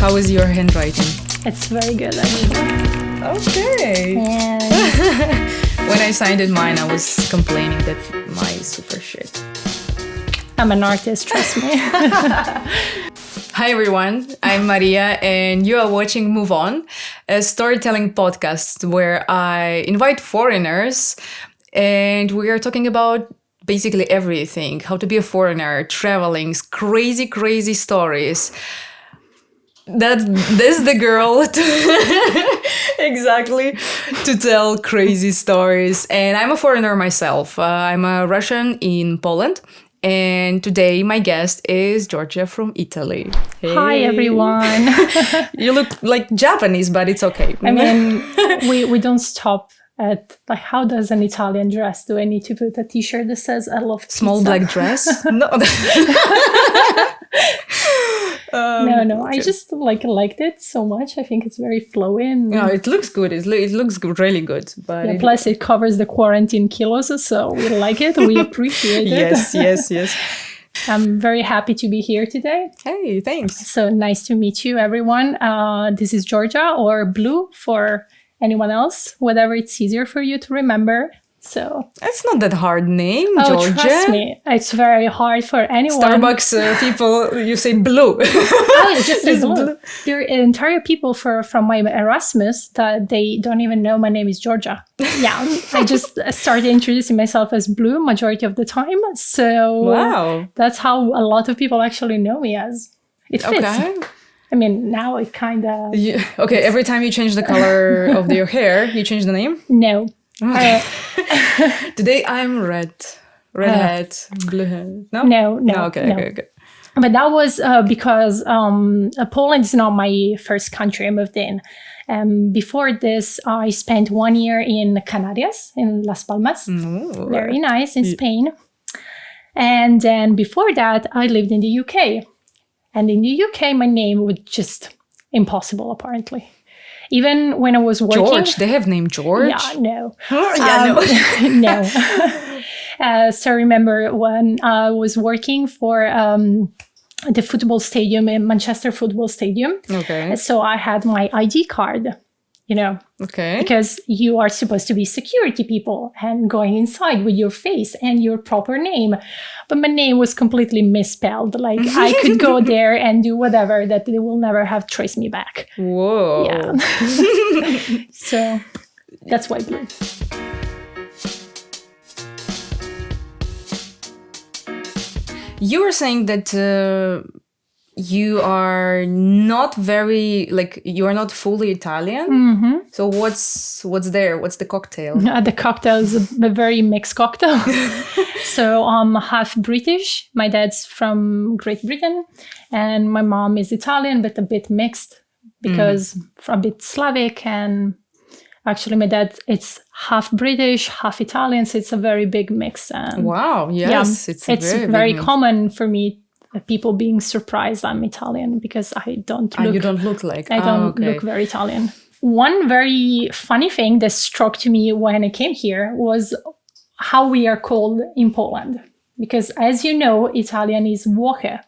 How is your handwriting? It's very good, actually. Okay. And When I signed in mine, I was complaining that my super shit. I'm an artist, trust me. Hi everyone, I'm Maria and you are watching MoveOn, a storytelling podcast where I invite foreigners and we are talking about basically everything. How to be a foreigner, traveling, crazy stories. This the girl exactly to tell crazy stories. And I'm a foreigner myself. I'm a Russian in Poland. And today my guest is Giorgia from Italy. Hey. Hi, everyone. You look like Japanese, but it's okay. I mean, we don't stop at, like, how does an Italian dress? Do I need to put a t-shirt that says I love pizza? Small black dress? No. No. I just liked it so much. I think it's very flowy. And, no, it looks good. It looks good, really good. But yeah, plus it covers the quarantine kilos, so we like it. We appreciate it. Yes. I'm very happy to be here today. Hey, thanks. So nice to meet you, everyone. This is Giorgia, or Blue for anyone else, whatever it's easier for you to remember. So it's not that hard name, Giorgia. Trust me, it's very hard for anyone. Starbucks people, you say Blue. Oh, just say Blue. There are entire people from my Erasmus that they don't even know my name is Giorgia. Yeah, I just started introducing myself as Blue majority of the time. So wow, that's how a lot of people actually know me as. It fits. Okay. I mean, now it kind of... Yeah. Okay, every time you change the color of your hair, you change the name? No. Today I'm red hat, blue hat. No. Okay. But that was because Poland is not my first country I moved in. Before this, I spent 1 year in Canarias, in Las Palmas. Ooh. Very nice, in Spain. And then before that, I lived in the UK. And in the UK, my name was just impossible, apparently. Even when I was working... George, they have name George? Yeah, no. No. So I remember when I was working for the football stadium in Manchester Football Stadium. Okay. So I had my ID card, Okay. Because you are supposed to be security people and going inside with your face and your proper name. But my name was completely misspelled. Like, I could go there and do whatever that they will never have traced me back. Whoa. Yeah. So that's why Blue. You were saying that you are not very, you are not fully Italian. Mm-hmm. So what's there? What's the cocktail? The cocktail is a very mixed cocktail. So I'm half British. My dad's from Great Britain. And my mom is Italian, but a bit mixed because from a bit Slavic. And actually my dad, it's half British, half Italian. So it's a very big mix. And wow, yes. Yeah, it's very common for me. People being surprised I'm Italian because I don't look... you don't look like... I don't look very Italian. One very funny thing that struck to me when I came here was how we are called in Poland. Because as you know, Italian is Włochy.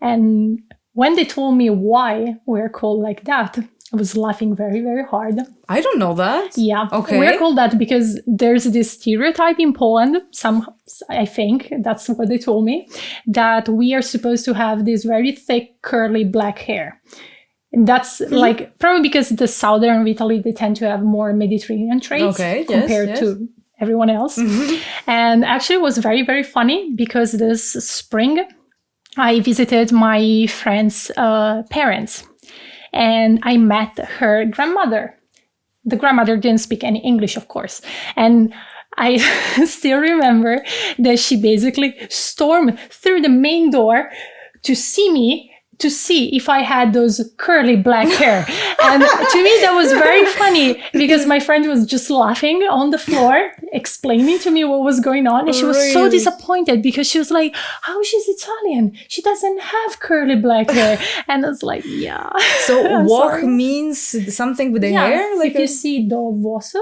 And when they told me why we're called like that, I was laughing very, very hard. I don't know that. Yeah. Okay. We're called that because there's this stereotype in Poland, I think that's what they told me, that we are supposed to have this very thick, curly black hair. And that's probably because the southern of Italy, they tend to have more Mediterranean traits compared to everyone else. Mm-hmm. And actually it was very, very funny because this spring I visited my friend's parents. And I met her grandmother. The grandmother didn't speak any English, of course. And I still remember that she basically stormed through the main door to see me, to see if I had those curly black hair. And to me, that was very funny because my friend was just laughing on the floor, explaining to me what was going on. And she was so disappointed because she was like, how she's Italian? She doesn't have curly black hair. And I was like, yeah. So Włochy means something with the hair? Like if you see the włosy.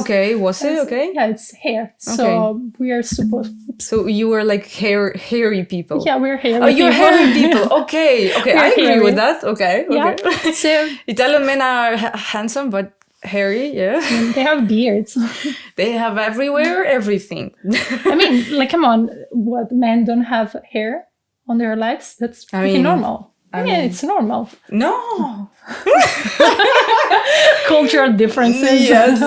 Okay, włosy, okay. Yeah, it's hair. So we are supposed... So you were like hairy people. Yeah, we're hairy people. Oh, you're hairy people. Okay. Okay, I agree with that. Okay. Yeah. So Italian men are handsome, but hairy, yeah. they have beards. They have everywhere, everything. I mean, like, come on, what, men don't have hair on their legs? That's pretty normal. It's normal. No. Cultural differences. Yes.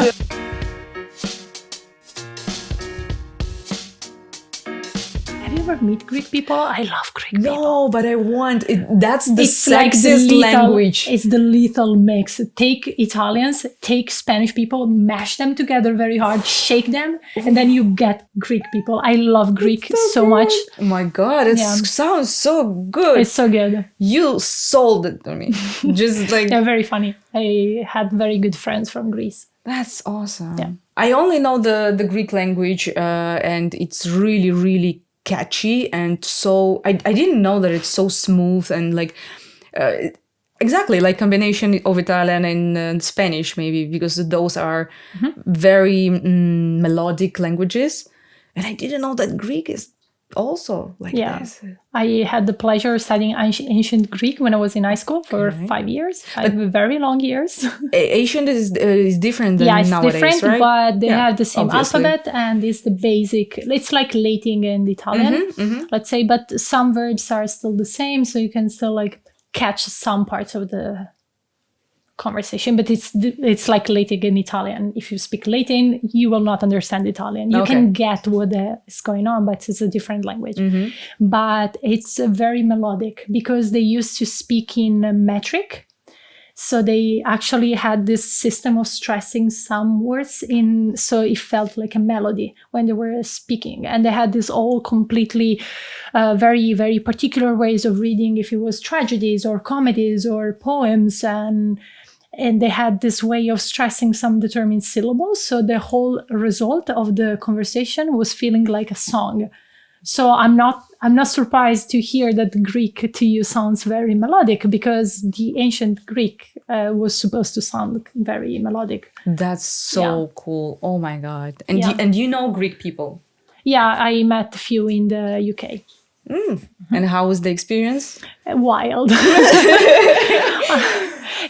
Have you ever met Greek people? I love Greek people. No, but I want it. That's the It's like sexiest language. It's the lethal mix. Take Italians, take Spanish people, mash them together very hard, shake them, and then you get Greek people. I love Greek so much. Oh my God, it sounds so good. It's so good. You sold it to me. Just like... They're very funny. I had very good friends from Greece. That's awesome. Yeah. I only know the Greek language and it's really, really catchy. And so I didn't know that it's so smooth and like... exactly, like combination of Italian and Spanish, maybe, because those are very melodic languages. And I didn't know that Greek is also like this. I had the pleasure of studying ancient Greek when I was in high school for 5 years, very long years. Ancient is different than nowadays, it's different, right? but they have the same obviously. alphabet, and it's the basic. It's like Latin and Italian, let's say, but some verbs are still the same, so you can still like catch some parts of the conversation, but it's like Latin and Italian. If you speak Latin, you will not understand Italian. You can get what is going on, but it's a different language. But it's very melodic because they used to speak in metric. So they actually had this system of stressing some words in, so it felt like a melody when they were speaking. And they had this all completely very, very particular ways of reading, if it was tragedies or comedies or poems, and they had this way of stressing some determined syllables. So the whole result of the conversation was feeling like a song. So I'm not surprised to hear that Greek to you sounds very melodic, because the ancient Greek was supposed to sound very melodic. That's so cool. Oh my God. And you know Greek people? Yeah, I met a few in the UK. And how was the experience? Wild.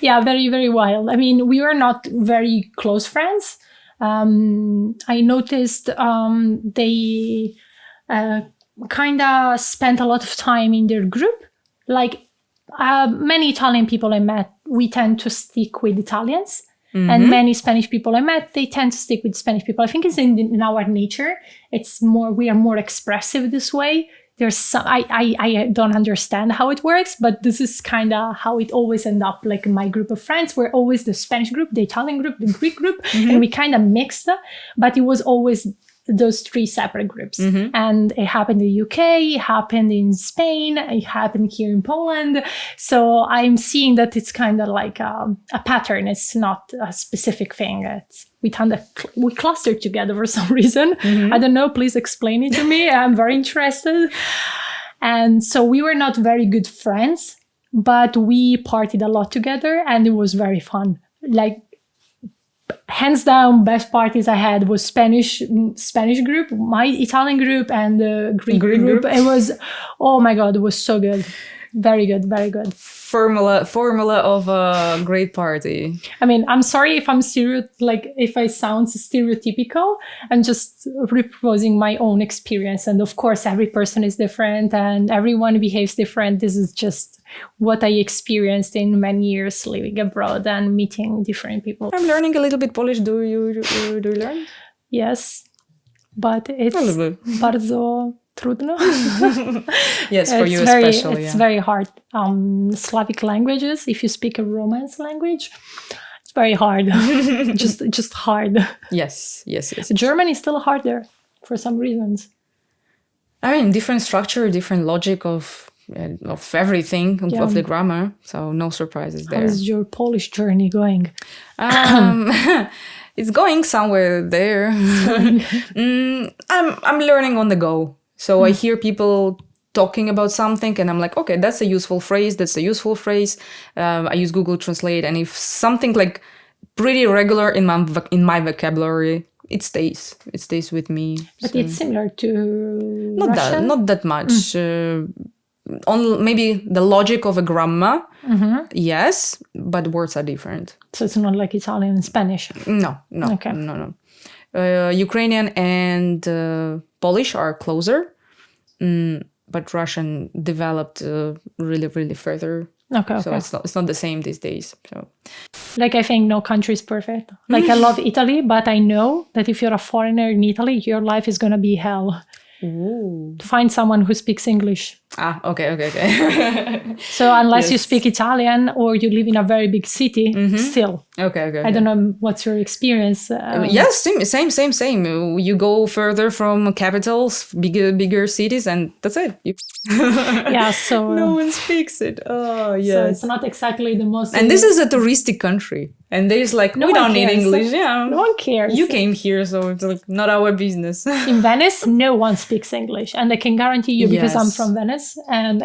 Yeah, very, very wild. I mean, we were not very close friends. I noticed they kind of spent a lot of time in their group. Like many Italian people I met, we tend to stick with Italians. And many Spanish people I met, they tend to stick with Spanish people. I think it's in our nature. It's more, we are more expressive this way. There's some, I don't understand how it works, but this is kind of how it always end up. Like my group of friends were always the Spanish group, the Italian group, the Greek group, and we kind of mixed, but it was always those three separate groups. And it happened in the UK, it happened in Spain, it happened here in Poland. So I'm seeing that it's kind of like a pattern. It's not a specific thing. We clustered together for some reason. I don't know, please explain it to me. I'm very interested. And so we were not very good friends, but we partied a lot together and it was very fun. Like, hands down, best parties I had was Spanish group, my Italian group, and the Greek group. It was, oh my God, it was so good. Very good, very good. Formula of a great party. I mean, I'm sorry if if I sound stereotypical. I'm just reproposing my own experience. And of course, every person is different and everyone behaves different. This is just what I experienced in many years living abroad and meeting different people. I'm learning a little bit Polish. Do you learn? Yes, but it's bardzo trudno. Yes, for you especially. It's very hard. Slavic languages, if you speak a Romance language, it's very hard. just hard. Yes. German is still harder for some reasons. I mean, different structure, different logic of everything, of the grammar. So no surprises there. How's your Polish journey going? It's going somewhere there. I'm learning on the go. So I hear people talking about something and I'm like, okay, that's a useful phrase. I use Google Translate. And if something like pretty regular in my vocabulary, it stays with me. But it's similar to not Russian? that much. on maybe the logic of a grammar, yes, but words are different. So it's not like Italian and Spanish. No. Okay. No. Ukrainian and Polish are closer, but Russian developed really, really further. Okay. So it's not the same these days. So Like, I think no country is perfect. Like, I love Italy, but I know that if you're a foreigner in Italy, your life is going to be hell. Ooh. To find someone who speaks English. Okay. So unless you Yes. speak Italian or you live in a very big city, still. Okay. I don't know what's your experience. Yes, same. You go further from capitals, bigger cities, and that's it. Yeah, so No one speaks it. Oh, so yes. it's not exactly the most. And this is a touristic country. And there's like, we one don't need cares. English. Yeah. No one cares. You came here, so it's like not our business. In Venice, no one speaks English, and I can guarantee you because I'm Yes. from Venice, and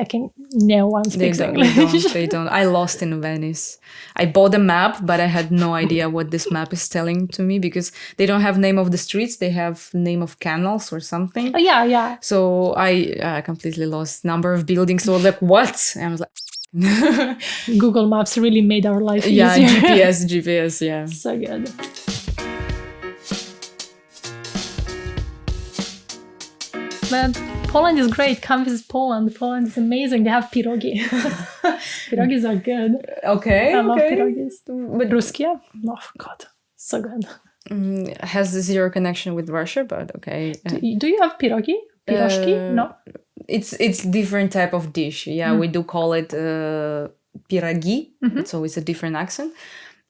no one speaks They English. don't. I lost in Venice. I bought a map, but I had no idea what this map is telling to me because they don't have name of the streets. They have name of canals or something. Oh, yeah. So I completely lost number of buildings. So I was like, what? And I was like, Google Maps really made our life yeah, easier. GPS, yeah. So good. But Poland is great. Come visit Poland. Poland is amazing. They have pierogi. Pierogis are good. Okay, I love okay. pierogis. But Ruskia? Oh, God. So good. has zero connection with Russia, but okay. Do you have pierogi? Piroshki? No? It's different type of dish. Yeah, we do call it piragi. So it's a different accent.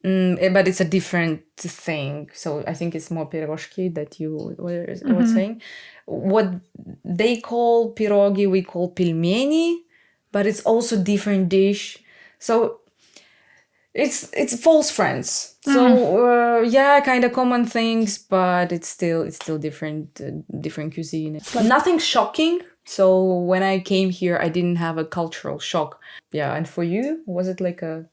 But it's a different thing. So I think it's more piroshki that you were saying. What they call pirogi, we call pilmeni, but it's also different dish. So it's false friends. So yeah, kind of common things, but it's still different cuisine. Nothing shocking. So when I came here, I didn't have a cultural shock. Yeah, and for you, was it like a?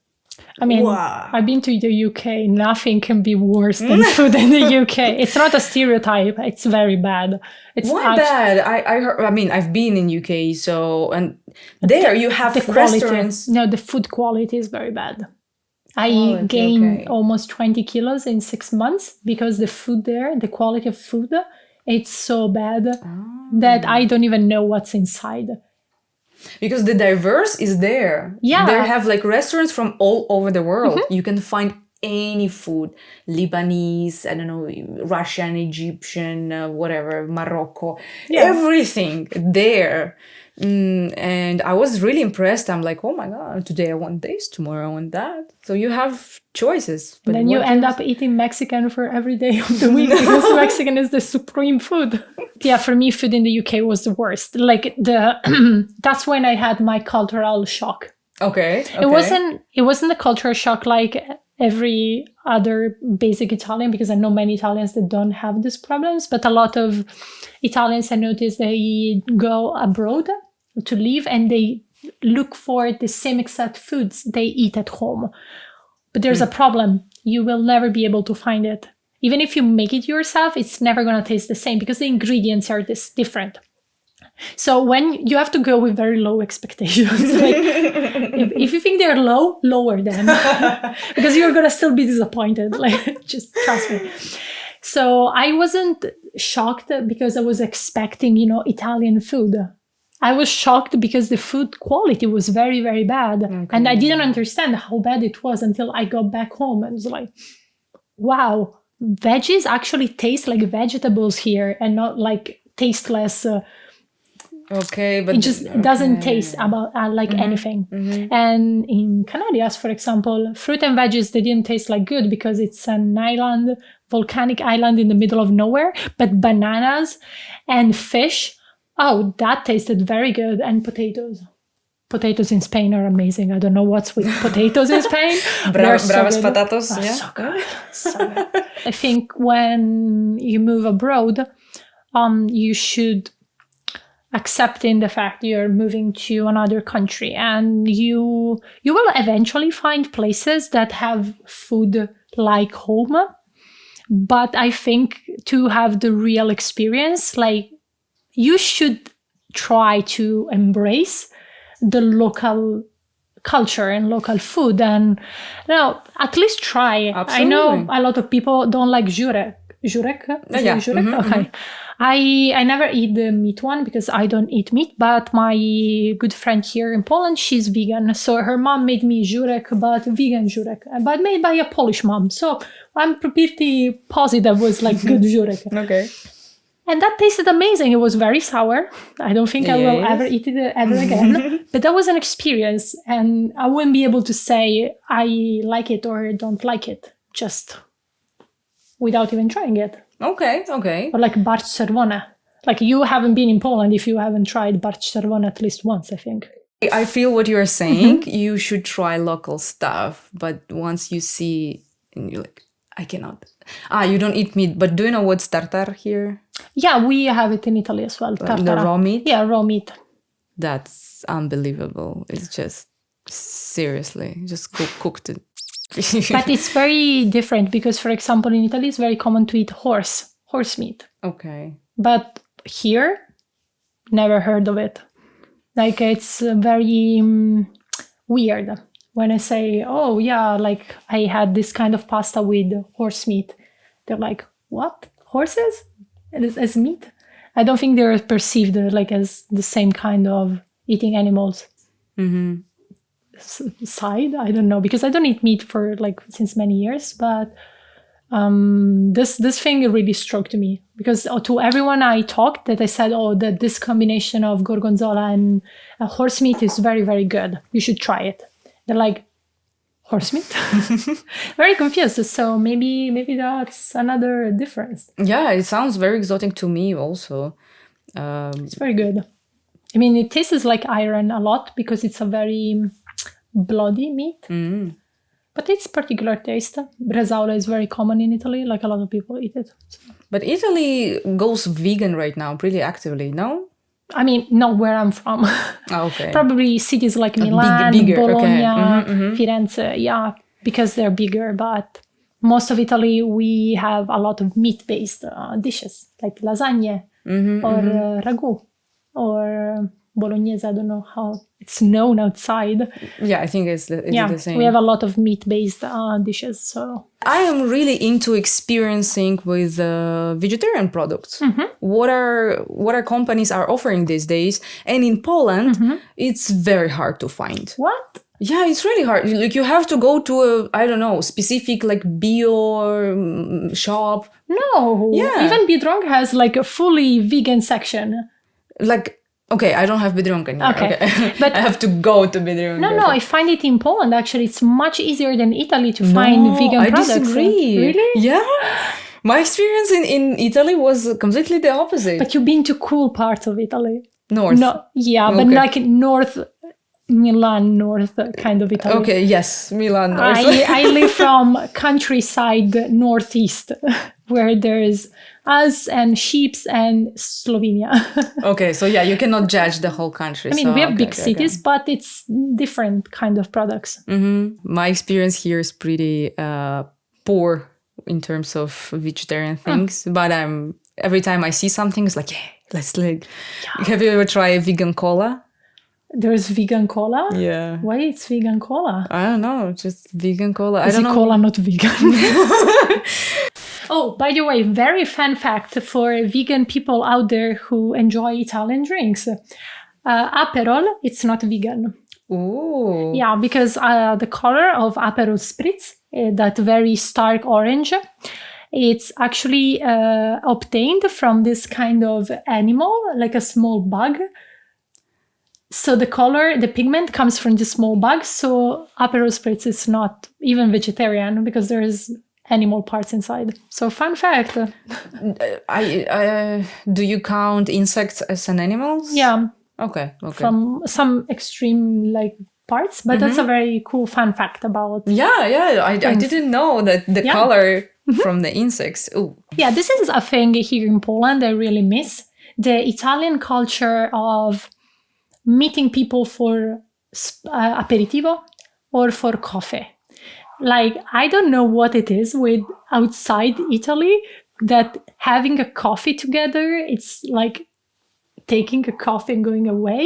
I mean, Wow. I've been to the UK. Nothing can be worse than food in the UK. It's not a stereotype. It's very bad. It's Why bad? I heard, I mean, I've been in UK, so and there you have the quality. restaurants. No, the food quality is very bad. I Quality, gained okay. almost 20 kilos in 6 months because the food there, the quality of food, it's so bad that I don't even know what's inside. Because the diverse is there. Yeah. They have like restaurants from all over the world. You can find any food. Lebanese, I don't know, Russian, Egyptian, whatever, Morocco. Yeah. Everything there. And I was really impressed. I'm like, oh my God, today I want this, tomorrow I want that. So you have choices. But Then you end up eating Mexican for every day of the week because Mexican is the supreme food. Yeah, for me, food in the UK was the worst. Like that's when I had my cultural shock. Okay. It wasn't a cultural shock like every other basic Italian, because I know many Italians that don't have these problems, but a lot of Italians I noticed they go abroad to live and they look for the same exact foods they eat at home. But there's a problem. You will never be able to find it. Even if you make it yourself, it's never going to taste the same because the ingredients are different. So when you have to go with very low expectations, like if you think they're low, lower them because you're going to still be disappointed. Like, just trust me. So I wasn't shocked because I was expecting, Italian food. I was shocked because the food quality was very, very bad. Okay. And I didn't understand how bad it was until I got back home and was like, wow, veggies actually taste like vegetables here and not like tasteless. Okay, but it just doesn't taste like anything. And in Canarias, for example, fruit and veggies, they didn't taste like good because it's an island, volcanic island in the middle of nowhere. But bananas and fish, oh, that tasted very good. And potatoes. Potatoes in Spain are amazing. I don't know what's with potatoes in Spain. Bravas patatas, yeah. So good. So good. I think when you move abroad, you should accepting the fact you're moving to another country, and you will eventually find places that have food like home. But I think to have the real experience, like, you should try to embrace the local culture and local food, and at least try. Absolutely. I know a lot of people don't like jurek. Jurek? Yeah. Jurek? Mhm, Okay. I never eat the meat one because I don't eat meat, but my good friend here in Poland, she's vegan. So her mom made me jurek, but vegan jurek, but made by a Polish mom. So I'm pretty positive it was like good jurek. Okay. And that tasted amazing. It was very sour. I don't think I will Yes. ever eat it ever again. But that was an experience. And I wouldn't be able to say I like it or don't like it, just without even trying it. Okay. Okay. Or like barszcz czerwone. Like you haven't been in Poland if you haven't tried barszcz czerwone at least once, I think. I feel what you're saying. You should try local stuff, but once you see, and you're like, I cannot. You don't eat meat, but do you know what's tartar here? Yeah, we have it in Italy as well. The Tartara. raw meat? Yeah, raw meat. That's unbelievable. It's just, seriously, just cooked it. But it's very different because, for example, in Italy, it's very common to eat horse meat. Okay. But here, never heard of it. Like, it's very weird when I say, oh, yeah, like I had this kind of pasta with horse meat. They're like, what? Horses? As meat? I don't think they're perceived like as the same kind of eating animals. Mm-hmm. Side, I don't know, because I don't eat meat for like since many years, but this thing really struck me because to everyone I talked that I said, oh, that this combination of gorgonzola and horse meat is very, very good. You should try it. They're like, horse meat? Very confused. So maybe that's another difference. Yeah, it sounds very exotic to me also. It's very good. I mean, it tastes like iron a lot because it's a very bloody meat. Mm. But it's particular taste. Bresaola is very common in Italy, like a lot of people eat it. But Italy goes vegan right now pretty actively, no? I mean, not where I'm from. Okay. Probably cities like Milan, bigger, Bologna, okay. Firenze, yeah, because they're bigger. But most of Italy, we have a lot of meat-based dishes, like lasagne or ragu or bolognese. I don't know how it's known outside. Yeah, I think it's the same. We have a lot of meat-based dishes. So I am really into experiencing with vegetarian products. What are companies are offering these days? And in Poland, it's very hard to find. what? Yeah, it's really hard. Like you have to go to a specific like bio shop. No. Yeah. Even Biedronka has like a fully vegan section. Like, okay, I don't have Biedronka anymore. Okay. But I have to go to Biedronka. No, I find it in Poland actually. It's much easier than Italy to find vegan products. I disagree. Really? Yeah. My experience in Italy was completely the opposite. But you've been to cool parts of Italy. North. No, yeah, but Okay. like north, Milan north kind of Italy. Okay, yes, Milan North. I live from countryside northeast, where there's us and sheeps and Slovenia. Okay, so yeah, you cannot judge the whole country. I mean, so, we have okay, big cities, but it's different kind of products. My experience here is pretty poor in terms of vegetarian things, but every time I see something, it's like, yeah, let's like. Have you ever tried vegan cola? There's vegan cola? Yeah. Why it's vegan cola? I don't know, just vegan cola. Is I don't know. cola not vegan? Oh, by the way, very fun fact for vegan people out there who enjoy Italian drinks. Aperol, it's not vegan. Ooh. Yeah, because the color of Aperol Spritz, that very stark orange, it's actually obtained from this kind of animal, like a small bug. So the color, the pigment comes from the small bug. So Aperol Spritz is not even vegetarian because there is animal parts inside. So fun fact. Do you count insects as an animals? Yeah. Okay. From some extreme like parts, but that's a very cool fun fact about. Yeah. I didn't know that the Yeah. color from the insects. Ooh. Yeah, this is a thing here in Poland I really miss. The Italian culture of meeting people for aperitivo or for coffee. Like, I don't know what it is with outside Italy that having a coffee together, it's like taking a coffee and going away.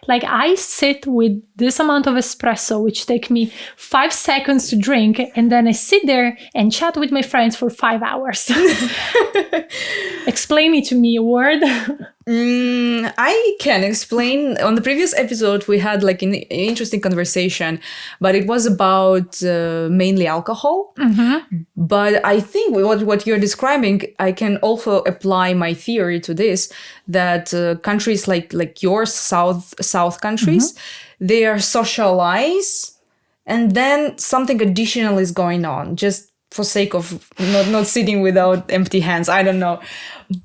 Like I sit with this amount of espresso, which take me 5 seconds to drink, and then I sit there and chat with my friends for 5 hours. Explain it to me, a word. I can explain. On the previous episode, we had like an interesting conversation, but it was about mainly alcohol. But I think what you're describing, I can also apply my theory to this, that countries like yours, South countries, they are socialized, and then something additional is going on, just for sake of not sitting without empty hands. I don't know.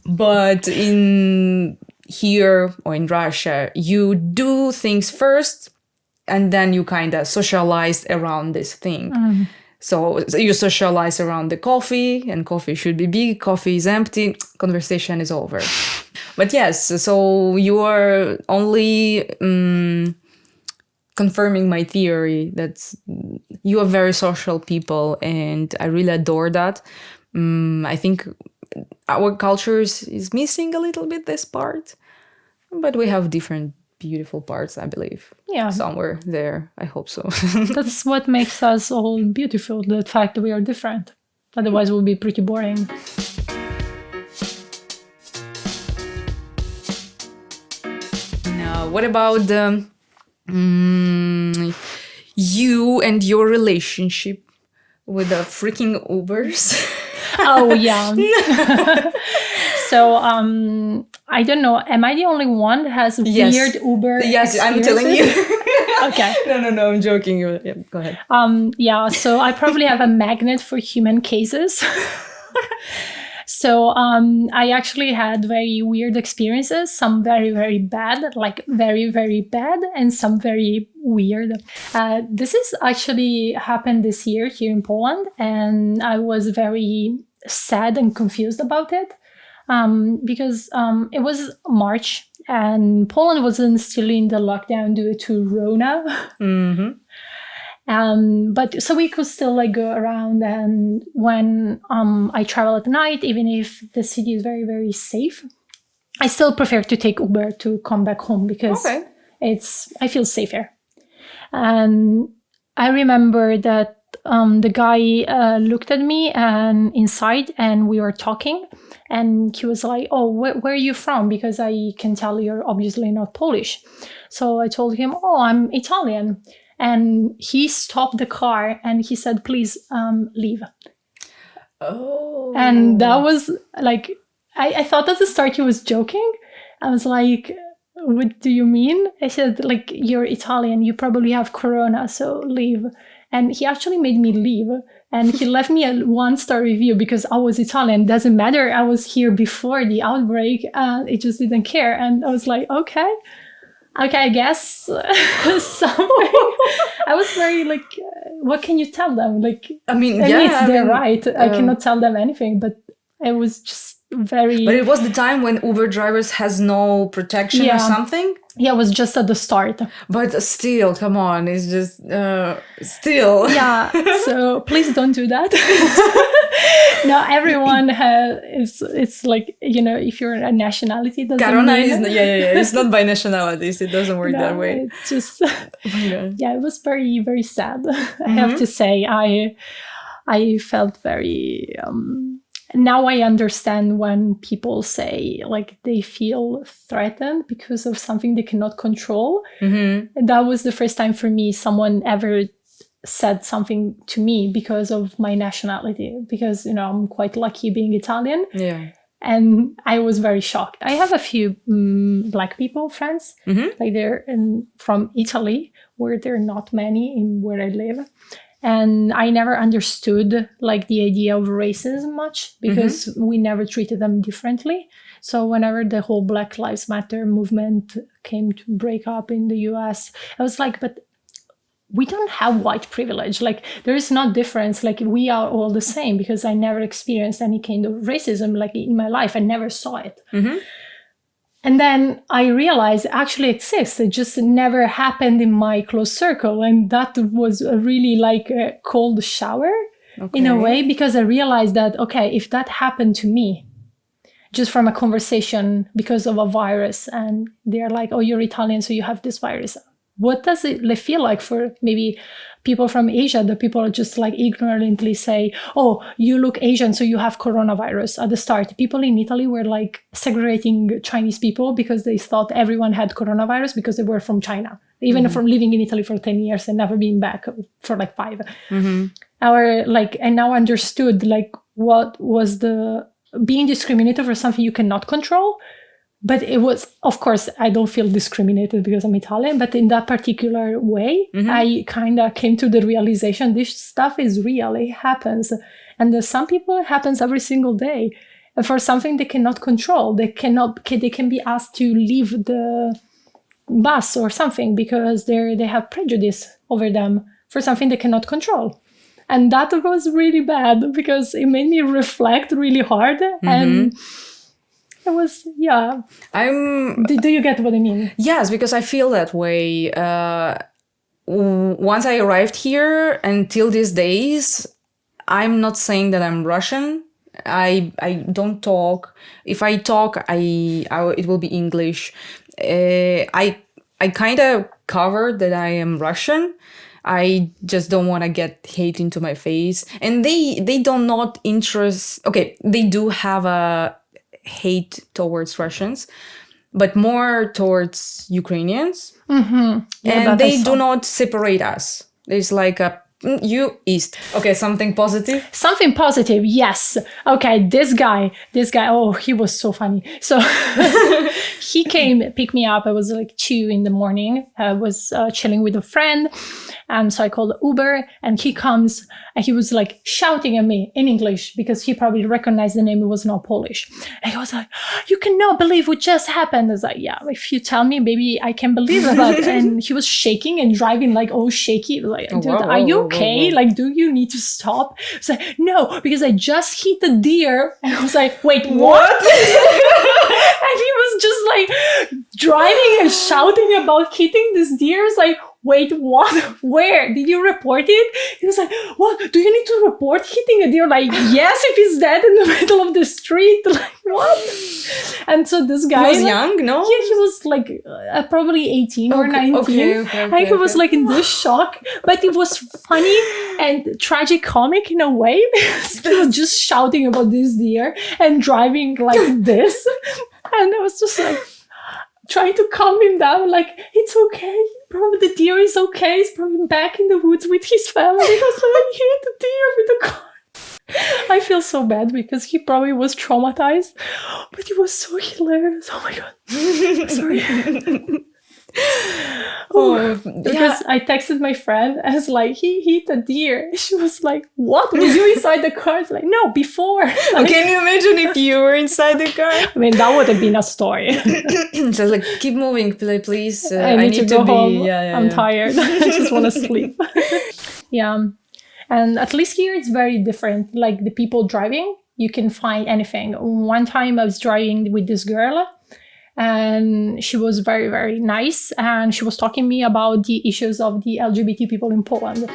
But in here or in Russia, you do things first and then you kind of socialize around this thing. So you socialize around the coffee, and coffee should be big, coffee is empty, conversation is over. But yes, so you are only confirming my theory that you are very social people, and I really adore that. I think our culture is missing a little bit this part, but we have different beautiful parts, I believe. Yeah. Somewhere there. I hope so. That's what makes us all beautiful, the fact that we are different. Otherwise, it would be pretty boring. Now, what about you and your relationship with the freaking Ubers? Oh, yeah. So, I don't know. Am I the only one that has weird Uber Yes, I'm telling you. Okay. No, I'm joking. Yeah, go ahead. Yeah, so I probably have a magnet for human cases. So I actually had very weird experiences, some very, very bad, like very, very bad, and some very weird. This is actually happened this year here in Poland, and I was very sad and confused about it because it was March and Poland wasn't still in the lockdown due to Rona. But so we could still like go around, and when I travel at night, even if the city is very, very safe, I still prefer to take Uber to come back home because I feel safer. And I remember that the guy looked at me and inside, and we were talking, and he was like, "Oh, where are you from? Because I can tell you're obviously not Polish." So I told him, "Oh, I'm Italian." And he stopped the car and he said, "Please leave." Oh. And that was like, I thought at the start he was joking. I was like, "What do you mean?" I said, like, "You're Italian, you probably have corona, so leave." And he actually made me leave. And he left me a 1-star review because I was Italian. Doesn't matter, I was here before the outbreak. It just didn't care. And I was like, okay, I guess something. I was very like, what can you tell them? Like, I mean, they're right. I cannot tell them anything, but it was just very... But it was the time when Uber drivers has no protection or something? Yeah, it was just at the start. But still, come on, it's just, still. Yeah, so please don't do that. No, everyone it's like, you know, if you're a nationality, doesn't Corona mean... it's not by nationalities, it doesn't work that way. It's just, yeah, it was very, very sad. I have to say, I felt very... Now I understand when people say like they feel threatened because of something they cannot control. That was the first time for me someone ever said something to me because of my nationality, because, you know, I'm quite lucky being Italian. Yeah. And I was very shocked. I have a few Black people friends, like they're from Italy, where there are not many in where I live. And I never understood like the idea of racism much because we never treated them differently. So whenever the whole Black Lives Matter movement came to break up in the US, I was like, but we don't have white privilege. Like there is no difference. Like we are all the same, because I never experienced any kind of racism like in my life. I never saw it. And then I realized it actually exists. It just never happened in my close circle. And that was a really like a cold shower in a way, because I realized that, okay, if that happened to me, just from a conversation because of a virus. And they're like, oh, you're Italian, so you have this virus. What does it feel like for maybe people from Asia? The people are just like ignorantly say, oh, you look Asian, so you have coronavirus at the start. People in Italy were like segregating Chinese people because they thought everyone had coronavirus because they were from China, even from living in Italy for 10 years and never being back for like 5. And now understood like what was the being discriminated for something you cannot control. But it was, of course, I don't feel discriminated because I'm Italian, but in that particular way, I kind of came to the realization this stuff is real. It happens. And some people, it happens every single day. And for something they cannot control, they can be asked to leave the bus or something because they have prejudice over them for something they cannot control. And that was really bad because it made me reflect really hard. And it was, yeah. Do you get what I mean? Yes, because I feel that way. Once I arrived here, until these days, I'm not saying that I'm Russian. I don't talk. If I talk, it will be English. I kind of covered that I am Russian. I just don't want to get hate into my face. And they do not interest. Okay, they do have a hate towards Russians, but more towards Ukrainians. Yeah, and they do not separate us. There's like a you East. Okay, something positive. Something positive, yes. Okay, this guy, oh, he was so funny. So he came, pick me up. I was like 2 a.m. I was chilling with a friend. And so I called Uber and he comes and he was like shouting at me in English because he probably recognized the name. It was not Polish. And he was like, you cannot believe what just happened. I was like, yeah, if you tell me, maybe I can believe that. And he was shaking and driving like all shaky. I was like, dude, are you okay? Like, do you need to stop? I was like, no, because I just hit a deer. And I was like, wait, what? And he was just like driving and shouting about hitting this deer. I was like, wait, what? Where? Did you report it? He was like, what? Do you need to report hitting a deer? Like, yes, if he's dead in the middle of the street. Like, what? And so this guy... He was young, no? Yeah, he was like probably 18 or 19. Okay, he was like in this shock. But it was funny and tragicomic in a way because he was just shouting about this deer and driving like this. And I was just like... trying to calm him down, like, it's okay. Probably the deer is okay. He's probably back in the woods with his family. I was like, he hit the deer with the car. I feel so bad because he probably was traumatized, but it was so hilarious. Oh my God. Sorry. Because I texted my friend as like, he hit a deer. She was like, what? Were you inside the car? It's like, no, before. Like, can you imagine if you were inside the car? I mean, that would have been a story. So like, keep moving, please. I need to go home. I'm tired. I just want to sleep. Yeah. And at least here it's very different. Like the people driving, you can find anything. One time I was driving with this girl and she was very, very nice. And she was talking to me about the issues of the LGBT people in Poland.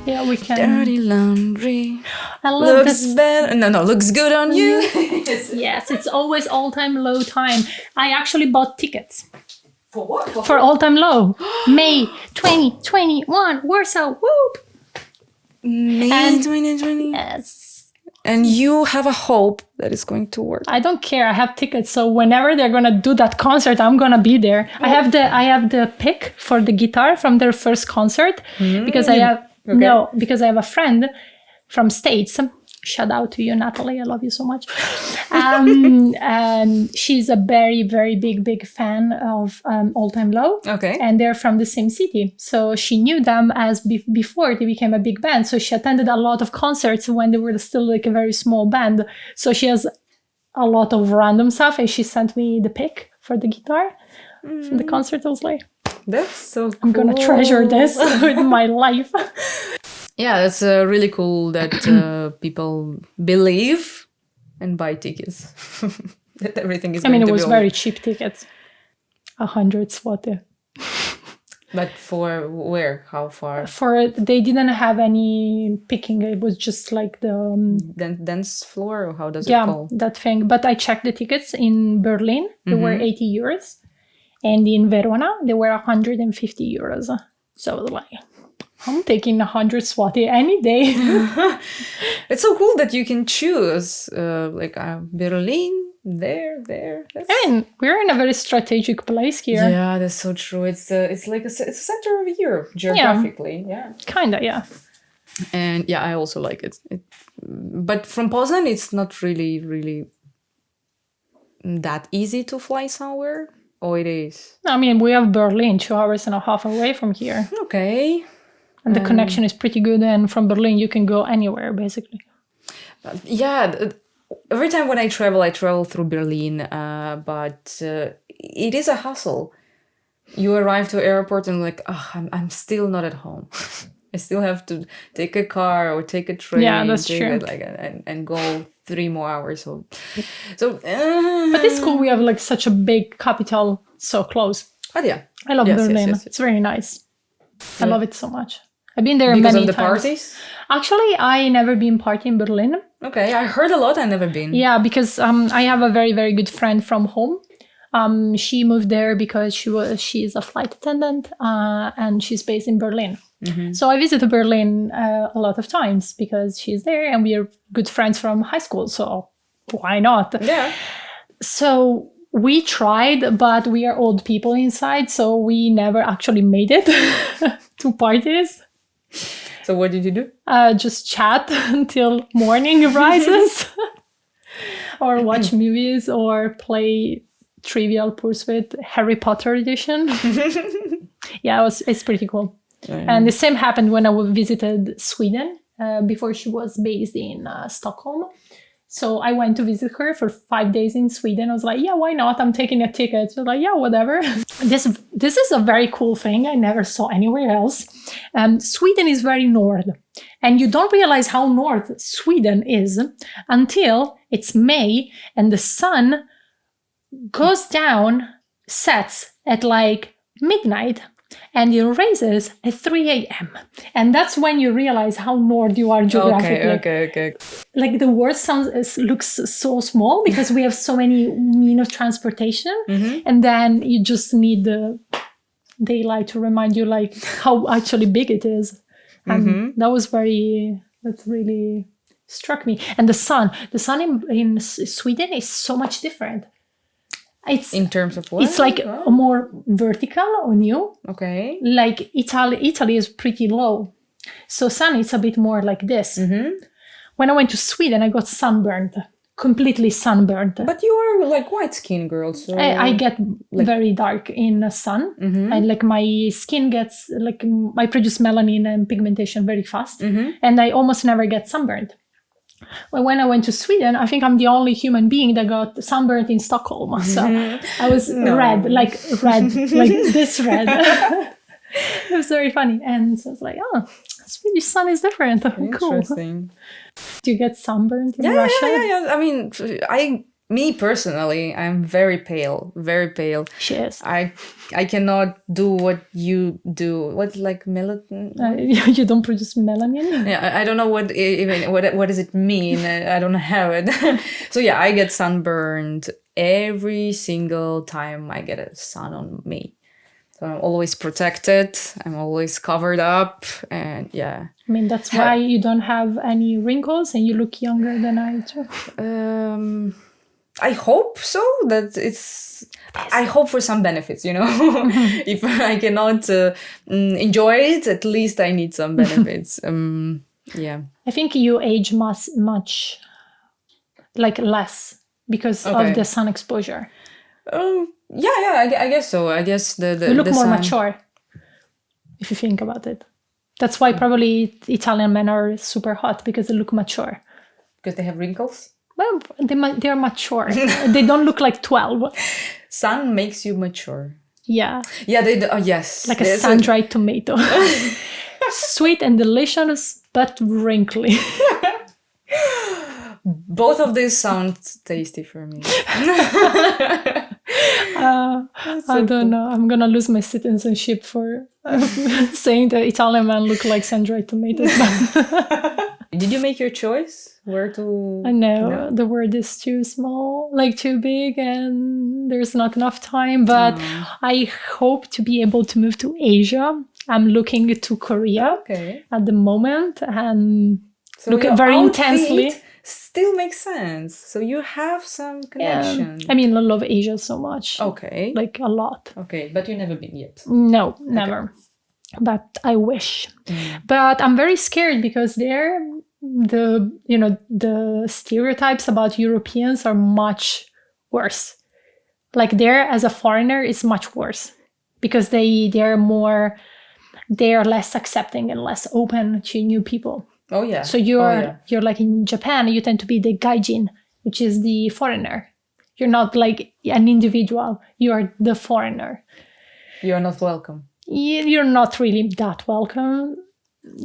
Yeah, we can. Dirty laundry. I love looks better. No, looks good on you. Yes, it's always all-time low time. I actually bought tickets. For what? For all-time low. May 2021. Warsaw. Woo! May 2020. Yes. And you have a hope that it's going to work. I don't care. I have tickets. So whenever they're gonna do that concert, I'm gonna be there. Oh. I have the pick for the guitar from their first concert because I have because I have a friend from States. Shout out to you, Natalie. I love you so much. And she's a very, very big fan of All Time Low. Okay. And they're from the same city. So she knew them as before they became a big band. So she attended a lot of concerts when they were still like a very small band. So she has a lot of random stuff. And she sent me the pick for the guitar from the concert. I was like, that's so cool. I'm going to treasure this with my life. Yeah, it's really cool that people believe and buy tickets. That everything is going to be it was very cheap tickets. 100 zloty. But for where? How far? They didn't have any picking. It was just like the Dance floor, or how does it call? That thing. But I checked the tickets in Berlin. They were 80 euros, and in Verona they were 150 euros. So I was like, I'm taking 100 Swati any day. It's so cool that you can choose Berlin. There. I mean, we're in a very strategic place here. Yeah, that's so true. It's like it's a center of Europe geographically. Yeah. Kinda, yeah. And yeah, I also like it. But from Poznan, it's not really that easy to fly somewhere. Oh, it is. I mean, we have Berlin 2.5 hours away from here. Okay. And the connection is pretty good. And from Berlin, you can go anywhere, basically. Yeah. Every time when I travel through Berlin, but it is a hassle. You arrive to airport and like, I'm still not at home. I still have to take a car or take a train. Yeah, that's true. And go 3 more hours. So but it's cool. We have like such a big capital so close. But yeah, I love Berlin. Yes. It's very nice. I love it so much. I've been there because many of the times. Parties? Actually, I never been partying in Berlin. Okay, I heard a lot. I never been. Yeah, because I have a very, very good friend from home. She moved there because she's a flight attendant and she's based in Berlin. Mm-hmm. So I visited Berlin a lot of times because she's there and we are good friends from high school. So why not? Yeah. So we tried, but we are old people inside. So we never actually made it to parties. So what did you do? Just chat until morning rises or watch movies or play Trivial Pursuit Harry Potter edition. Yeah, it's pretty cool. And the same happened when I visited Sweden before she was based in Stockholm. So I went to visit her for 5 days in Sweden. I was like, yeah, why not? I'm taking a ticket. So like, yeah, whatever. This is a very cool thing I never saw anywhere else. Sweden is very north. And you don't realize how north Sweden is until it's May and the sun goes down, sets at like midnight, and it rises at 3 a.m. And that's when you realize how north you are geographically. Okay. Like the world looks so small because we have so many means of transportation. Mm-hmm. And then you just need the daylight to remind you like how actually big it is. And that really struck me. And the sun in Sweden is so much different. It's in terms of what? It's like a more vertical on you. Okay. Like Italy is pretty low. So sun is a bit more like this. Mm-hmm. When I went to Sweden, I got sunburned. Completely sunburned. But you are like white skin girl, so I get very dark in the sun. Mm-hmm. And like my skin gets like I produce melanin and pigmentation very fast. Mm-hmm. And I almost never get sunburned. Well, when I went to Sweden, I think I'm the only human being that got sunburned in Stockholm. So I was red, like this red. It was very funny. And so I was like, Swedish sun is different. Interesting. Cool. Do you get sunburned in Russia? Yeah. I mean, me personally, I'm very pale. She is. I cannot do what you do. What, like melanin? You don't produce melanin? Yeah, I don't know what does it mean. I don't have it. So yeah, I get sunburned every single time I get a sun on me. So I'm always protected. I'm always covered up, and yeah. I mean, that's why you don't have any wrinkles and you look younger than I do. I hope so. I hope for some benefits, Mm-hmm. If I cannot enjoy it, at least I need some benefits. Yeah. I think you age much like less because of the sun exposure. Yeah. I guess so. I guess you look more mature if you think about it. That's why probably Italian men are super hot because they look mature. Because they have wrinkles? Well, they're mature. They don't look like 12. Sun makes you mature. Yeah. Yeah, they do. Oh, yes. Like a sun-dried tomato. Sweet and delicious, but wrinkly. Both of these sound tasty for me. I don't know. I'm gonna lose my citizenship for saying the Italian man look like sun-dried tomatoes. Did you make your choice where to? I know the word is too small, like too big, and there's not enough time. But I hope to be able to move to Asia. I'm looking to Korea at the moment, and so looking very intensely. Still makes sense. So you have some connection. I mean, I love Asia so much. Okay. Like a lot. Okay, but you've never been yet. No, never. But I wish. But I'm very scared because there, the stereotypes about Europeans are much worse. Like there, as a foreigner, it's much worse because they are less accepting and less open to new people. Oh yeah. So you're like in Japan, you tend to be the gaijin, which is the foreigner. You're not like an individual. You are the foreigner. You're not welcome. You're not really that welcome.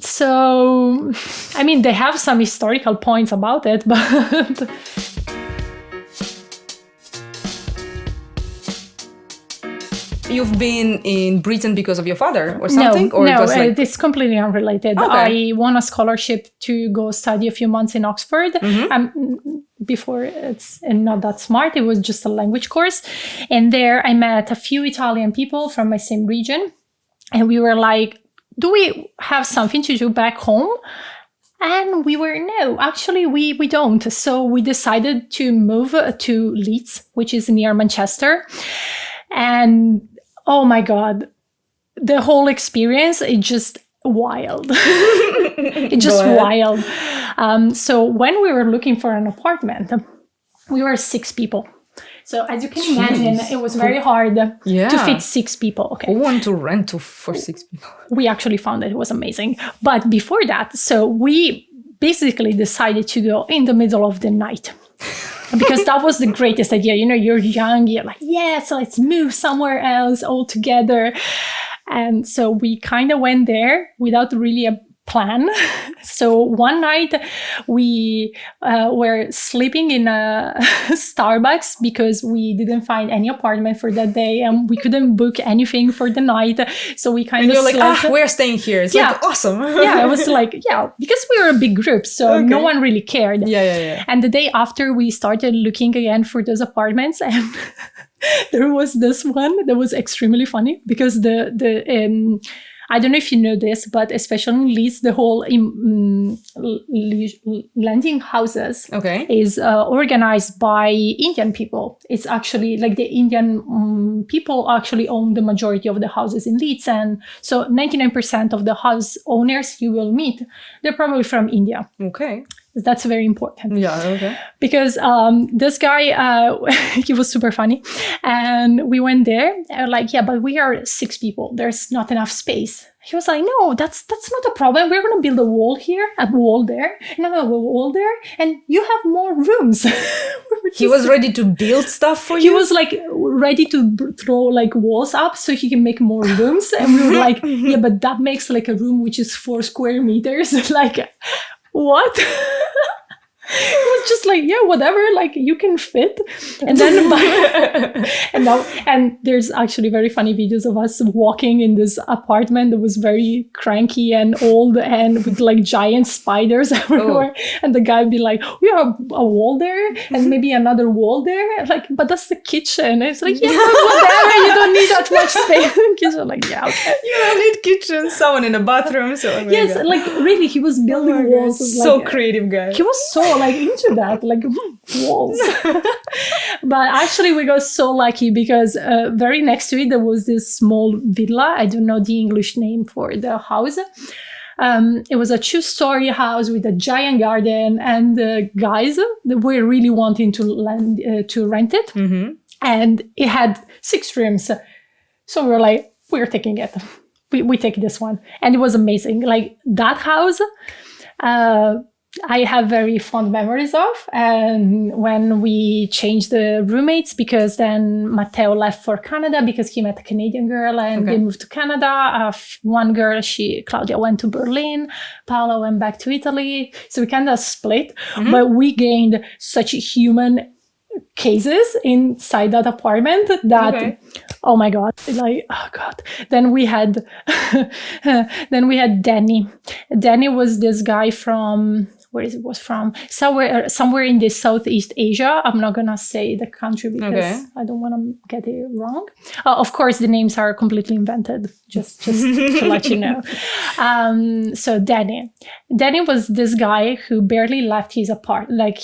So, I mean, they have some historical points about it, but... You've been in Britain because of your father or something? No, or it was like... it's completely unrelated. Okay. I won a scholarship to go study a few months in Oxford. Before it's not that smart, it was just a language course. And there I met a few Italian people from my same region. And we were like, do we have something to do back home? And we were, no, actually we don't. So we decided to move to Leeds, which is near Manchester. And oh my God, the whole experience is just wild. It's just wild. So when we were looking for an apartment, we were 6 people. So as you can imagine, it was very hard to fit 6 people. Okay. Who want to rent for 6 people? We actually found it was amazing. But before that, so we basically decided to go in the middle of the night. Because that was the greatest idea. You know, you're young, you're like, yes, let's move somewhere else all together. And so we kind of went there without really a plan. So one night we were sleeping in a Starbucks because we didn't find any apartment for that day and we couldn't book anything for the night. So we kind of slept. Like, we're staying here. It's like awesome. I was like, because we were a big group, so no one really cared. Yeah. And the day after we started looking again for those apartments, and there was this one that was extremely funny because I don't know if you know this, but especially in Leeds, the whole lending houses is organized by Indian people. It's actually like the Indian people actually own the majority of the houses in Leeds. And so 99% of the house owners you will meet, they're probably from India. Okay. That's very important. Yeah, okay. Because this guy, he was super funny. And we went there and like, but we are 6 people. There's not enough space. He was like, no, that's not a problem. We're going to build a wall here, a wall there, another wall there, and you have more rooms. He was ready to build stuff for you? He was like ready to throw like walls up so he can make more rooms. And we were like, but that makes like a room which is 4 square meters. Like, what? It was just like, whatever, like you can fit. And then and there's actually very funny videos of us walking in this apartment that was very cranky and old and with like giant spiders everywhere. And the guy would be like, we have a wall there and maybe another wall there. Like, but that's the kitchen. And it's like, whatever, you don't need that much space. And kids are like, okay. You don't need kitchen, someone in a bathroom. So yes, like really, he was building walls. So like, creative guy. He was so like into that, like walls. But actually we got so lucky because very next to it there was this small villa. I don't know the English name for the house. It was a 2-story house with a giant garden, and the guys were really wanting to rent it. And it had 6 rooms. So we were like, we're taking it. We take this one. And it was amazing. Like that house, I have very fond memories of. And when we changed the roommates, because then Matteo left for Canada because he met a Canadian girl and they moved to Canada. One girl, Claudia, went to Berlin. Paola went back to Italy. So we kind of split, but we gained such human cases inside that apartment that oh my god, like, oh god. Then we had Danny. Danny was this guy from, where is it was from? Somewhere in the Southeast Asia. I'm not gonna say the country because I don't want to get it wrong. Of course, the names are completely invented. Just to let you know. So Danny was this guy who barely left his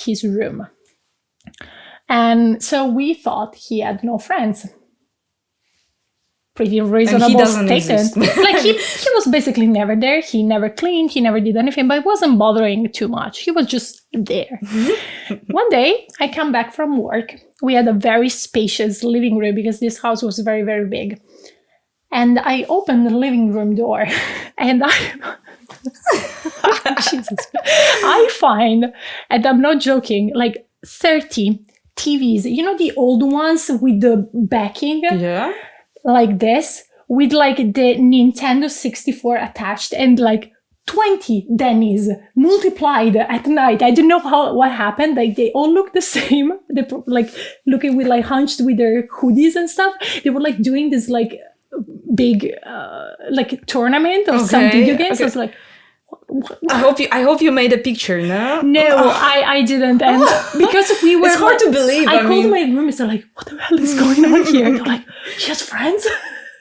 his room, and so we thought he had no friends. Pretty reasonable statement. Like he was basically never there. He never cleaned. He never did anything, but it wasn't bothering too much. He was just there. One day, I come back from work. We had a very spacious living room because this house was very, very big. And I opened the living room door, and I find, and I'm not joking, like 30 TVs. You know the old ones with the backing? Yeah. Like this, with like the Nintendo 64 attached, and like 20 Denny's multiplied at night. I don't know what happened. Like they all look the same. They like looking with like hunched with their hoodies and stuff. They were like doing this like big like tournament of some video games. I was like, what? I hope you made a picture, no? No, I didn't. And because we were, it's hard to believe. I called my roommates. They're like, what the hell is going on here? They're like, she has friends?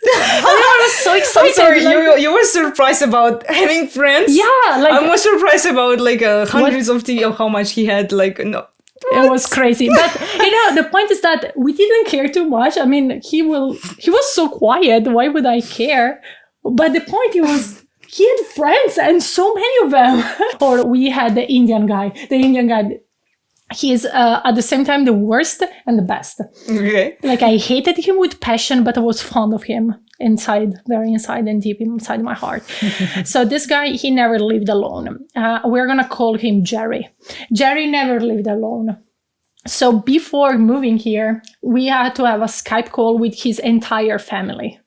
I was so excited. I'm sorry, like, you were surprised about having friends? Yeah. Like, I was surprised about like hundreds of TV of how much he had. Like, no. It was crazy. But, the point is that we didn't care too much. I mean, he was so quiet. Why would I care? But the point he had friends, and so many of them. Or we had the Indian guy. He is at the same time the worst and the best. Okay. Like I hated him with passion, but I was fond of him very inside and deep inside my heart. So this guy, he never lived alone. We're going to call him Jerry. Jerry never lived alone. So before moving here, we had to have a Skype call with his entire family.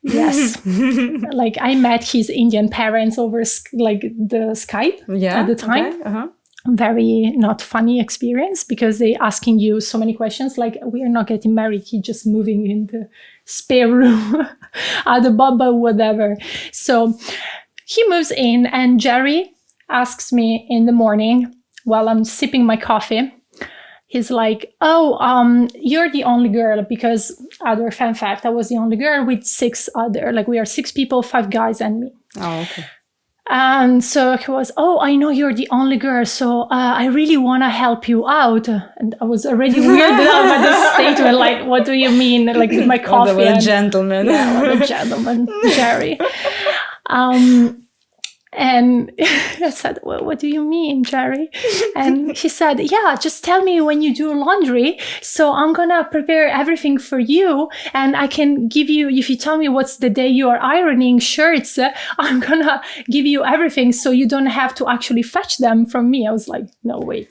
Yes. Like I met his Indian parents over like the Skype at the time. Okay. Very not funny experience because they asking you so many questions like, we are not getting married. He just moving in the spare room at the baba, whatever. So he moves in, and Jerry asks me in the morning while I'm sipping my coffee. He's like, you're the only girl, because other fun fact, I was the only girl with we are 6 people, 5 guys and me. Oh, okay. And so he was, I know you're the only girl, so I really want to help you out. And I was already weirded out by this statement, like, what do you mean? Like with my coffee. What a gentleman. Yeah, what a gentleman, Jerry. And I said, well, what do you mean, Jerry? And he said, yeah, just tell me when you do laundry. So I'm going to prepare everything for you. And I can give you, if you tell me what's the day you are ironing shirts, I'm going to give you everything so you don't have to actually fetch them from me. I was like, no, wait.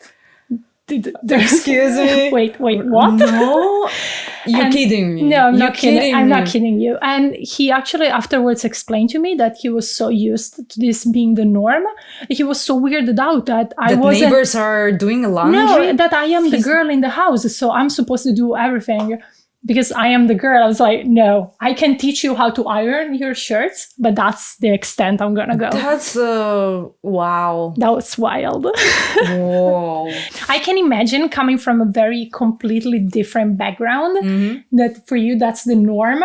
Excuse me. Wait, what? No, you're kidding me. No, I'm not kidding. I'm not kidding you. And he actually afterwards explained to me that he was so used to this being the norm. He was so weirded out that neighbors are doing laundry. No, that I am the girl in the house, so I'm supposed to do everything. Because I am the girl, I was like, no, I can teach you how to iron your shirts, but that's the extent I'm gonna go. That's, wow. That was wild. Whoa. I can imagine coming from a very completely different background, that for you, that's the norm.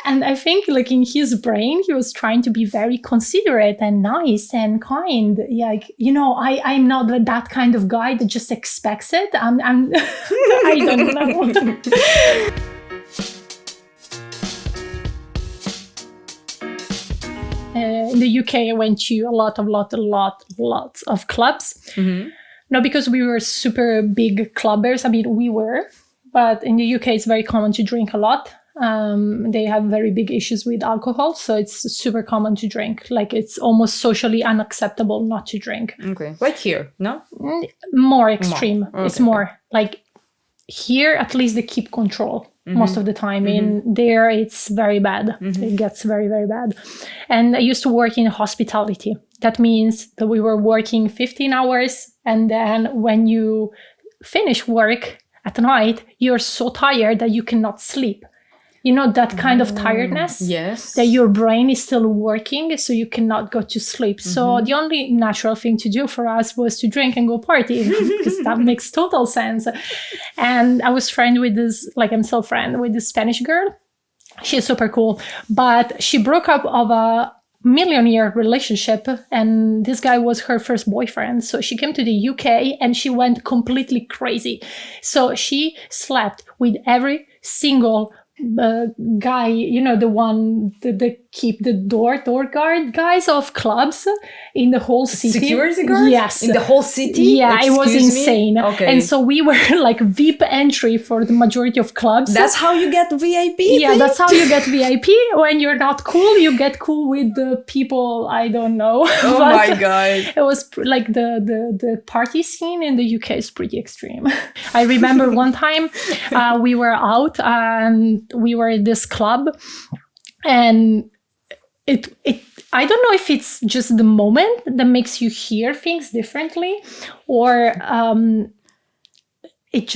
And I think like in his brain, he was trying to be very considerate and nice and kind. Like, I'm not that kind of guy that just expects it. I'm I don't know. In the UK, I went to a lot of clubs. Not because we were super big clubbers. I mean, we were. But in the UK, it's very common to drink a lot. They have very big issues with alcohol. So it's super common to drink. Like it's almost socially unacceptable not to drink. Okay. Like here, no? More extreme. Okay. It's more like here, at least they keep control. Most of the time. In there, it's very bad. It gets very, very bad. And I used to work in hospitality. That means that we were working 15 hours. And then when you finish work, at night, you're so tired that you cannot sleep. You know, that kind of tiredness? Yes. That your brain is still working, so you cannot go to sleep. So the only natural thing to do for us was to drink and go party, because that makes total sense. And I was friend with this, like I'm still friend with this Spanish girl. She's super cool. But she broke up of a million-year relationship, and this guy was her first boyfriend. So she came to the UK and she went completely crazy. So she slept with every single guy, you know, the one that keep the door guard guys of clubs in the whole city. Security guard? Yes. In the whole city? Yeah, it was Excuse me? insane. Okay. And so we were like VIP entry for the majority of clubs. That's how you get VIP? Yeah, that's how you get VIP. When you're not cool, you get cool with the people, I don't know. Oh my God. It was like the party scene in the UK is pretty extreme. I remember one time we were out and we were at this club, and it I don't know if it's just the moment that makes you hear things differently, or it's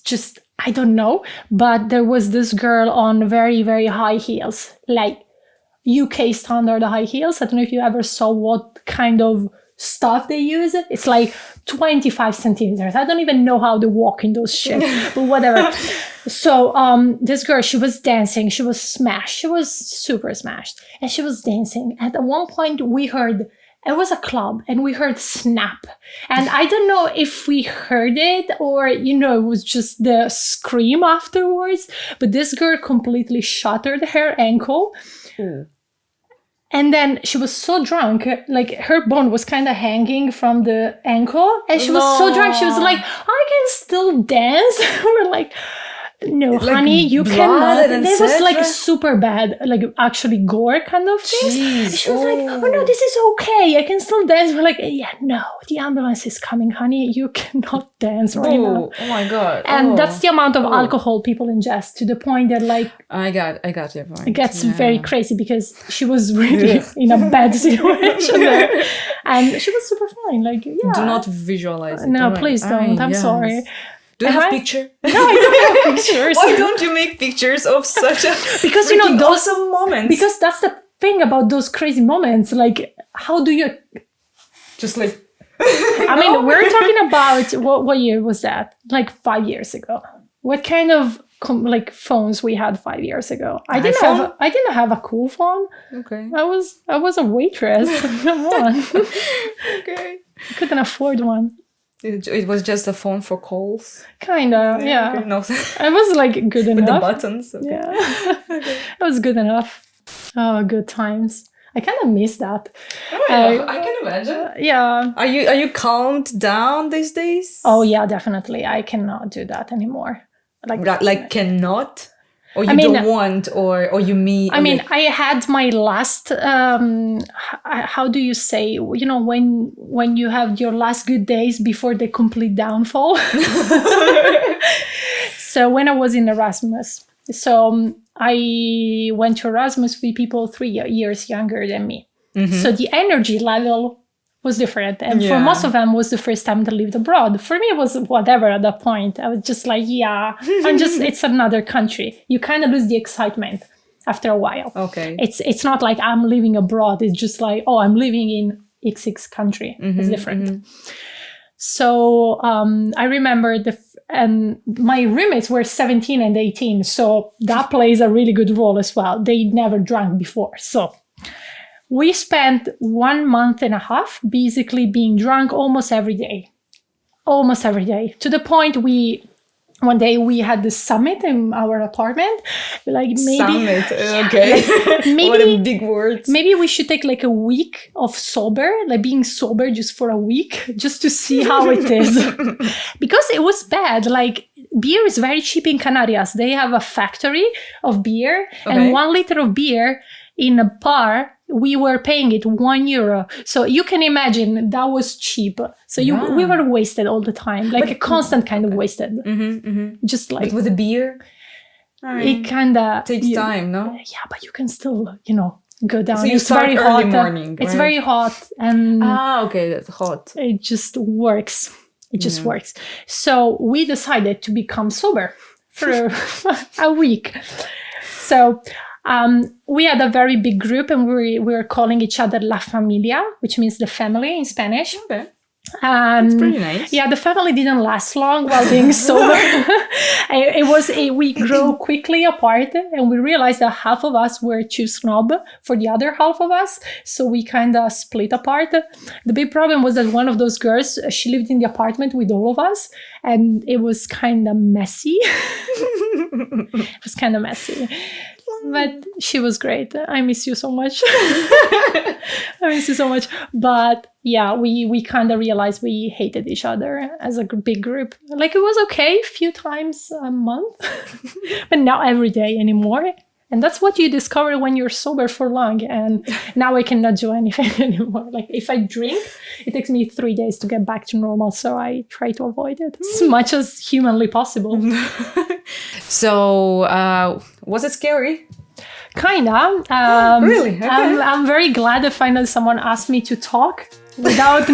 just I don't know. But there was this girl on very, very high heels, like UK standard high heels. I don't know if you ever saw what kind of stuff they use. It's like 25 centimeters. I don't even know how they walk in those shit, but whatever. So this girl, she was dancing. She was smashed. She was super smashed. And she was dancing. And at one point we heard, it was a club, and we heard snap. And I don't know if we heard it or, you know, it was just the scream afterwards. But this girl completely shattered her ankle. Mm. And then she was so drunk, like her bone was kind of hanging from the ankle. And she was so drunk, she was like, I can still dance. We're like, no, like honey, you cannot. And it was like super bad, like actually gore kind of things. Jeez, she was like, oh no, this is okay. I can still dance. We're like, yeah, no, the ambulance is coming, honey. You cannot dance right now. Oh my God. And that's the amount of alcohol people ingest, to the point that like... I got your point. It gets very crazy, because she was really in a bad situation there. And she was super fine. Like, yeah. Do not visualize it. No, please don't. I'm sorry. Do you have picture? No, I don't have pictures. Why don't you make pictures of such a because you know those awesome moments? Because that's the thing about those crazy moments. Like, how do you just like? I mean, we're talking about what year was that? Like 5 years ago. What kind of like phones we had 5 years ago? I didn't have a cool phone. Okay. I was a waitress. Come on. Okay. I couldn't afford one. It was just a phone for calls? Kinda, yeah. Okay, no. It was like good enough. With the buttons? Okay. Yeah. Okay. It was good enough. Oh, good times. I kind of miss that. Oh, yeah. I can imagine. Yeah. Are you calmed down these days? Oh, yeah, definitely. I cannot do that anymore. Like cannot? Or you don't want, or you mean... I mean, I had my last, how do you say, you know, when you have your last good days before the complete downfall? So when I was in Erasmus, so I went to Erasmus with people 3 years younger than me. Mm-hmm. So the energy level was different. And for most of them, was the first time they lived abroad. For me, it was whatever at that point. I was just like, yeah, it's another country. You kind of lose the excitement after a while. Okay. It's not like I'm living abroad. It's just like, oh, I'm living in XX country. Mm-hmm, it's different. Mm-hmm. So I remember and my roommates were 17 and 18. So that plays a really good role as well. They never drank before. So we spent 1.5 months basically being drunk almost every day. Almost every day. To the point one day we had the summit in our apartment. Like maybe summit, okay. Maybe, what a big word. Maybe we should take like a week of sober, like being sober just for a week, just to see how it is. Because it was bad. Like beer is very cheap in Canarias. They have a factory of beer, and 1 liter of beer in a bar, we were paying it €1. So you can imagine that was cheap. So we were wasted all the time, like a constant kind of wasted. Mm-hmm, mm-hmm. Just like... But with the beer? It kind of... Takes time, no? Yeah, but you can still, go down. So you start very early morning, It's very hot. And okay, that's hot. It just works. It just works. So we decided to become sober for a week. So we had a very big group, and we were calling each other La Familia, which means the family in Spanish. Okay. It's pretty nice. Yeah, the family didn't last long while being sober. We grew quickly apart, and we realized that half of us were too snob for the other half of us. So we kind of split apart. The big problem was that one of those girls, she lived in the apartment with all of us, and it was kind of messy. It was kind of messy. But she was great. I miss you so much. I miss you so much. But yeah, we kind of realized we hated each other as a big group. Like, it was okay a few times a month, but not every day anymore. And that's what you discover when you're sober for long. And now I cannot do anything anymore. Like, if I drink, it takes me 3 days to get back to normal. So I try to avoid it as much as humanly possible. So, was it scary? Kinda. Really? Okay. I'm very glad that finally someone asked me to talk without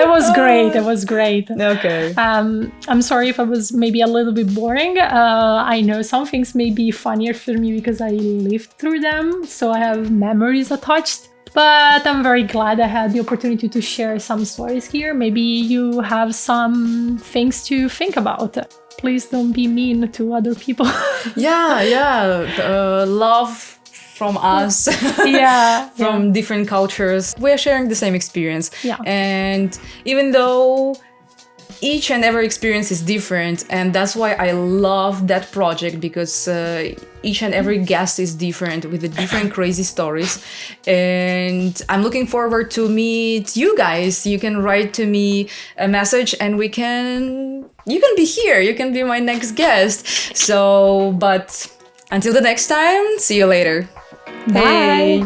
It was great. It was great. Okay. I'm sorry if I was maybe a little bit boring. I know some things may be funnier for me because I lived through them, so I have memories attached. But I'm very glad I had the opportunity to share some stories here. Maybe you have some things to think about. Please don't be mean to other people. Love from us. From different cultures. We're sharing the same experience. Yeah. And even though each and every experience is different, and that's why I love that project, because each and every guest is different with the different crazy stories, and I'm looking forward to meet you guys. You can write to me a message, and you can be here, you can be my next guest. So, but until the next time, see you later. Bye. Hey.